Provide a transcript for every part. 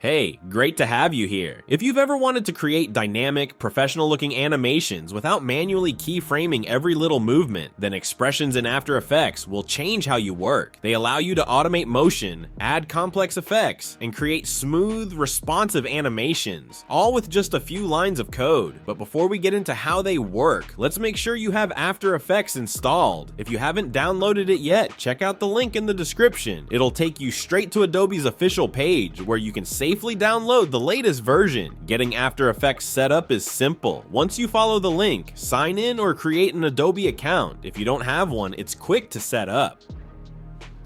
Hey, great to have you here. If you've ever wanted to create dynamic, professional-looking animations without manually keyframing every little movement, then expressions in After Effects will change how you work. They allow you to automate motion, add complex effects, and create smooth, responsive animations, all with just a few lines of code. But before we get into how they work, let's make sure you have After Effects installed. If you haven't downloaded it yet, check out the link in the description. It'll take you straight to Adobe's official page where you can safely download the latest version. Getting After Effects set up is simple. Once you follow the link, sign in or create an Adobe account. If you don't have one, it's quick to set up.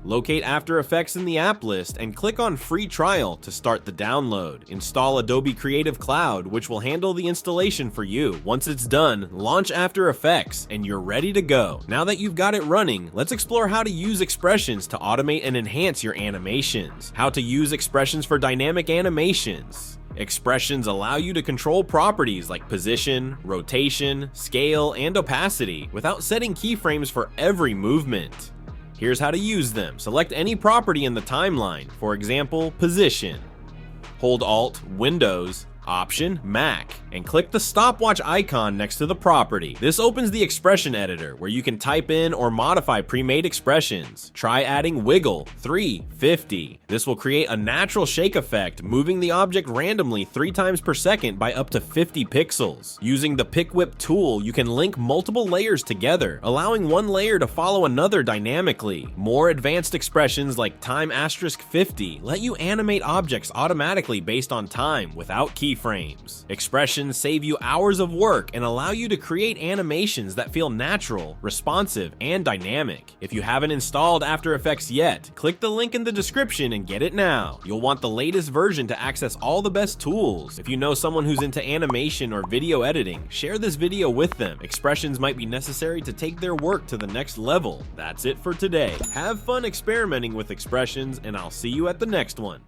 Locate After Effects in the app list and click on Free Trial to start the download. Install Adobe Creative Cloud, which will handle the installation for you. Once it's done, launch After Effects and you're ready to go. Now that you've got it running, let's explore how to use expressions to automate and enhance your animations. How to use expressions for dynamic animations. Expressions allow you to control properties like position, rotation, scale, and opacity without setting keyframes for every movement. Here's how to use them. Select any property in the timeline, for example, position. Hold Alt, Windows, Option, Mac, and click the stopwatch icon next to the property. This opens the expression editor where you can type in or modify pre-made expressions. Try adding wiggle 350. This will create a natural shake effect, moving the object randomly 3 times per second by up to 50 pixels. Using the Pick Whip tool, you can link multiple layers together, allowing one layer to follow another dynamically. More advanced expressions like time *50 let you animate objects automatically based on time without keyframes. Expressions save you hours of work and allow you to create animations that feel natural, responsive, and dynamic. If you haven't installed After Effects yet, click the link in the description and get it now. You'll want the latest version to access all the best tools. If you know someone who's into animation or video editing, share this video with them. Expressions might be necessary to take their work to the next level. That's it for today. Have fun experimenting with expressions, and I'll see you at the next one.